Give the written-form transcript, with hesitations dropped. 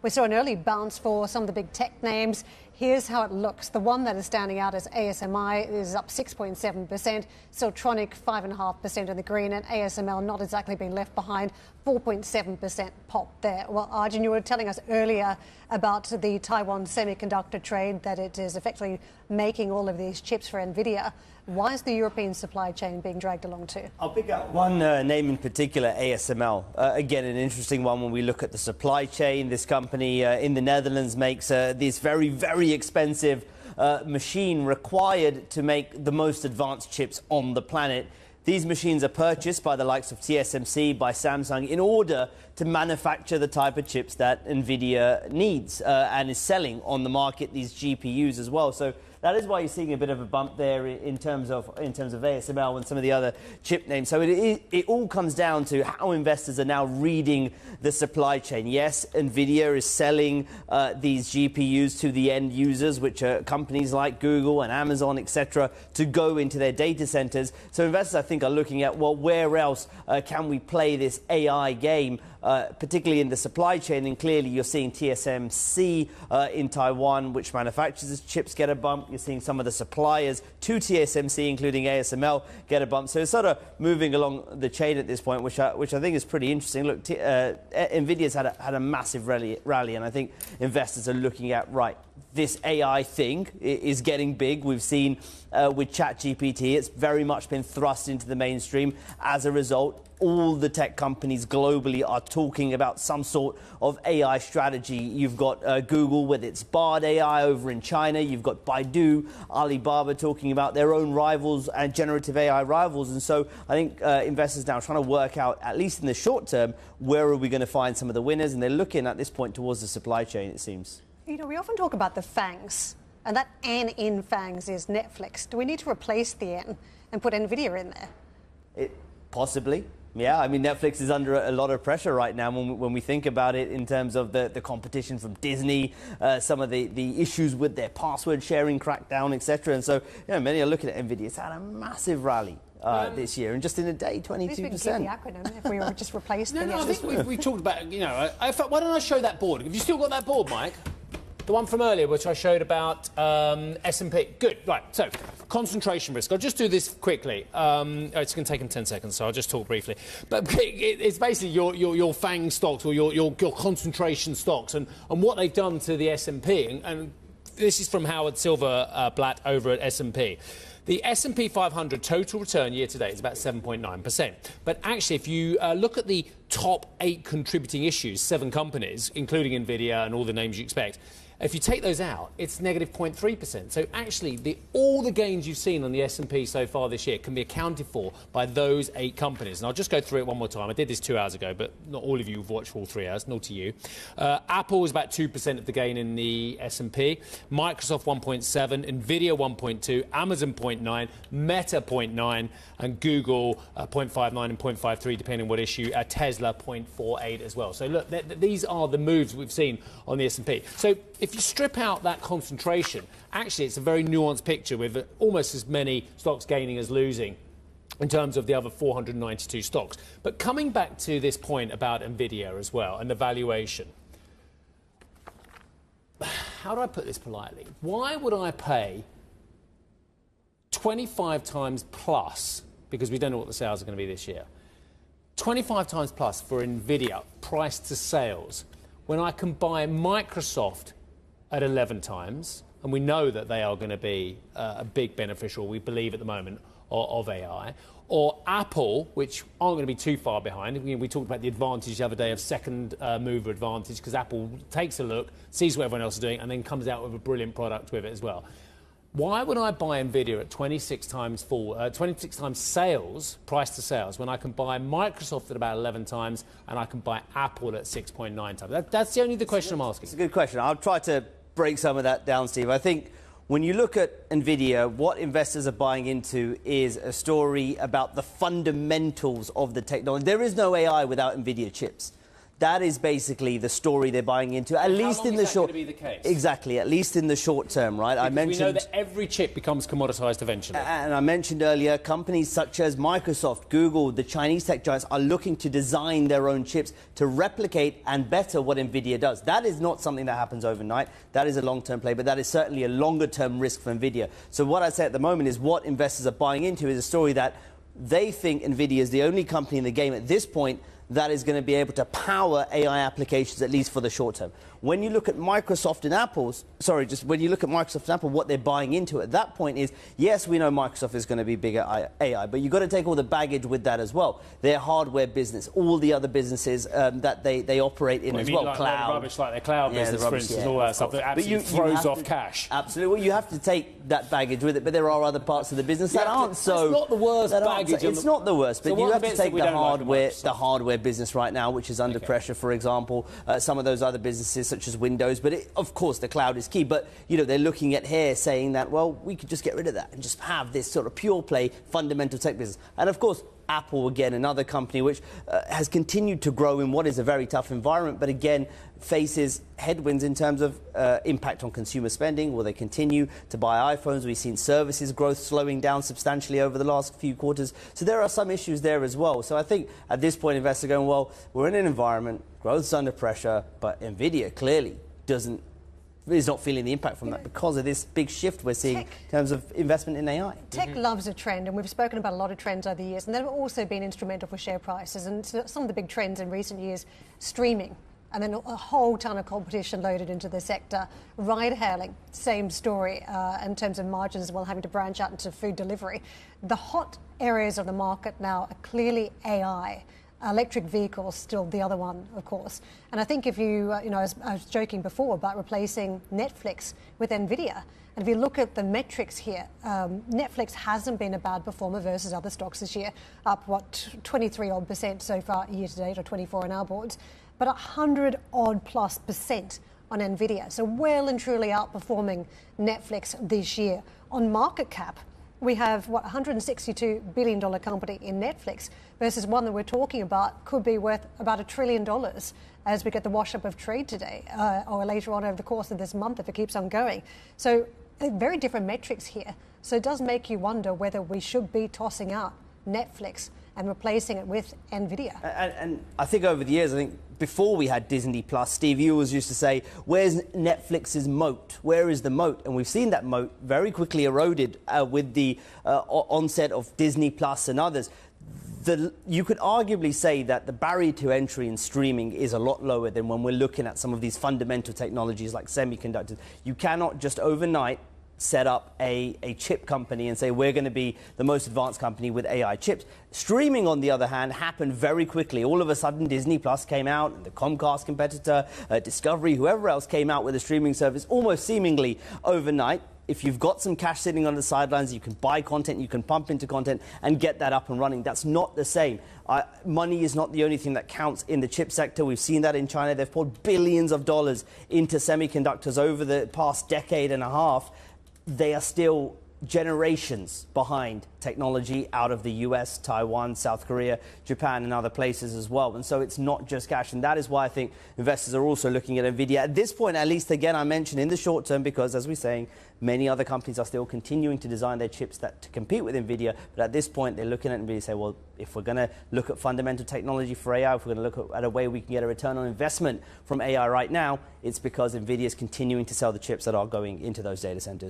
We saw an early bounce for some of the big tech names. Here's how it looks. The one that is standing out is ASMI is up 6.7%, Siltronic 5.5% in the green, and ASML not exactly being left behind, 4.7% pop there. Well, Arjun, you were telling us earlier about the Taiwan semiconductor trade, that it is effectively making all of these chips for Nvidia. Why is the European supply chain being dragged along too? I'll pick out one name in particular, ASML. Again, an interesting one when we look at the supply chain. This company in the Netherlands makes this very, very expensive machine required to make the most advanced chips on the planet. These machines are purchased by the likes of TSMC, by Samsung, in order to manufacture the type of chips that Nvidia needs and is selling on the market, these GPUs as well. So that is why you're seeing a bit of a bump there in terms of ASML and some of the other chip names. So it all comes down to how investors are now reading the supply chain. Yes, Nvidia is selling these GPUs to the end users, which are companies like Google and Amazon, etc., to go into their data centers. So investors, I think, are looking at, well, where else can we play this AI game, particularly in the supply chain? And clearly you're seeing TSMC in Taiwan, which manufactures chips, get a bump. You're seeing some of the suppliers to TSMC, including ASML, get a bump. So it's sort of moving along the chain at this point, which I think is pretty interesting. Look, Nvidia's had a massive rally, and I think investors are looking at, right, this AI thing is getting big. We've seen with ChatGPT, it's very much been thrust into the mainstream. As a result, all the tech companies globally are talking about some sort of AI strategy. You've got Google with its Bard AI over in China. You've got Baidu, Alibaba talking about their own rivals and generative AI rivals. And so I think investors now are trying to work out, at least in the short term, where are we going to find some of the winners? And they're looking at this point towards the supply chain, it seems. You know, we often talk about the FANGs, and that N in FANGs is Netflix. Do we need to replace the N and put Nvidia in there? Possibly. Yeah, I mean, Netflix is under a lot of pressure right now when we think about it in terms of the competition from Disney, some of the issues with their password sharing crackdown, etc. And so, you know, many are looking at Nvidia. It's had a massive rally this year, and just in a day, 22%. At least we can keep the acronym if we were just replaced. No, I think we talked about, you know, in fact, why don't I show that board? Have you still got that board, Mike? The one from earlier, which I showed about S&P. Good, right, so concentration risk. I'll just do this quickly. It's going to take them 10 seconds, so I'll just talk briefly. But it's basically your FANG stocks or your concentration stocks and what they've done to the S&P. And this is from Howard Silverblatt over at S&P. The S&P 500 total return year to date is about 7.9%. But actually, if you look at the top 8 contributing issues, 7 companies, including Nvidia and all the names you expect, if you take those out, it's negative 0.3%. So actually, all the gains you've seen on the S&P so far this year can be accounted for by those 8 companies. And I'll just go through it one more time. I did this 2 hours ago, but not all of you have watched for all 3 hours. Not to you. Apple is about 2% of the gain in the S&P. Microsoft 1.7, Nvidia 1.2, Amazon 0.9, Meta 0.9, and Google 0.59 and 0.53, depending on what issue. Tesla 0.48 as well. So look, these are the moves we've seen on the S&P. So if you strip out that concentration, actually it's a very nuanced picture with almost as many stocks gaining as losing in terms of the other 492 stocks. But coming back to this point about Nvidia as well and the valuation, how do I put this politely? Why would I pay 25 times plus, because we don't know what the sales are going to be this year, 25 times plus for Nvidia price to sales, when I can buy Microsoft at 11 times, and we know that they are going to be a big beneficial, we believe at the moment, of AI, or Apple, which aren't going to be too far behind. We talked about the advantage the other day of second mover advantage, because Apple takes a look, sees what everyone else is doing, and then comes out with a brilliant product with it as well. Why would I buy Nvidia at 26 times 26 times sales, price to sales, when I can buy Microsoft at about 11 times and I can buy Apple at 6.9 times? That's the only question I'm asking. It's a good question. I'll try to break some of that down, Steve. I think when you look at Nvidia, what investors are buying into is a story about the fundamentals of the technology. There is no AI without Nvidia chips. That is basically the story they're buying into, at least in the short. How long is that going to be the case? Exactly, at least in the short term, right? Because we know that every chip becomes commoditized eventually. And I mentioned earlier, companies such as Microsoft, Google, the Chinese tech giants are looking to design their own chips to replicate and better what Nvidia does. That is not something that happens overnight. That is a long-term play, but that is certainly a longer-term risk for Nvidia. So what I say at the moment is what investors are buying into is a story that they think Nvidia is the only company in the game at this point that is going to be able to power AI applications, at least for the short term. When you look at Microsoft and when you look at Microsoft and Apple, what they're buying into at that point is, yes, we know Microsoft is going to be bigger AI, but you've got to take all the baggage with that as well. Their hardware business, all the other businesses that they operate in as well. Like cloud. Rubbish, like their cloud business, for instance, all that stuff that absolutely throws off cash. Absolutely. Well, you have to take that baggage with it, but there are other parts of the business that aren't so... It's not the worst baggage. It's not the worst, but you have to take the hardware like business right now, which is under pressure, for example. Some of those other businesses, such as Windows, but of course the cloud is key. But they're looking at here saying that, well, we could just get rid of that and just have this sort of pure play fundamental tech business. And of course, Apple, again, another company which has continued to grow in what is a very tough environment, but again faces headwinds in terms of impact on consumer spending. Will they continue to buy iPhones? We've seen services growth slowing down substantially over the last few quarters. So there are some issues there as well. So I think at this point, investors are going, well, we're in an environment, growth's under pressure, but Nvidia clearly is not feeling the impact from that because of this big shift we're seeing in terms of investment in AI. Tech loves a trend, and we've spoken about a lot of trends over the years, and they've also been instrumental for share prices. And some of the big trends in recent years, streaming, and then a whole ton of competition loaded into the sector. Ride-hailing, same story in terms of margins as well, having to branch out into food delivery. The hot areas of the market now are clearly AI. Electric vehicles, still the other one, of course. And I think if you, I was joking before about replacing Netflix with Nvidia. And if you look at the metrics here, Netflix hasn't been a bad performer versus other stocks this year, up, 23% so far year to date, or 24 on our boards, but 100+ % on Nvidia. So well and truly outperforming Netflix this year. On market cap, we have, $162 billion company in Netflix versus one that we're talking about could be worth about $1 trillion as we get the wash-up of trade today or later on over the course of this month if it keeps on going. So very different metrics here. So it does make you wonder whether we should be tossing out Netflix and replacing it with Nvidia. And I think over the years, before we had Disney Plus, Steve, you always used to say, where's Netflix's moat? Where is the moat? And we've seen that moat very quickly eroded with the onset of Disney Plus and others. You could arguably say that the barrier to entry in streaming is a lot lower than when we're looking at some of these fundamental technologies like semiconductors. You cannot just overnight set up a chip company and say we're going to be the most advanced company with AI chips. Streaming, on the other hand, happened very quickly. All of a sudden, Disney Plus came out, and the Comcast competitor, Discovery, whoever else came out with a streaming service almost seemingly overnight. If you've got some cash sitting on the sidelines, you can buy content, you can pump into content and get that up and running. That's not the same. Money is not the only thing that counts in the chip sector. We've seen that in China. They've poured billions of dollars into semiconductors over the past decade and a half. They are still generations behind technology out of the US, Taiwan, South Korea, Japan, and other places as well. And so it's not just cash. And that is why I think investors are also looking at Nvidia. At this point, at least, again, I mentioned in the short term, because as we're saying, many other companies are still continuing to design their chips to compete with Nvidia. But at this point, they're looking at Nvidia and say, well, if we're going to look at fundamental technology for AI, if we're going to look at a way we can get a return on investment from AI right now, it's because Nvidia is continuing to sell the chips that are going into those data centers.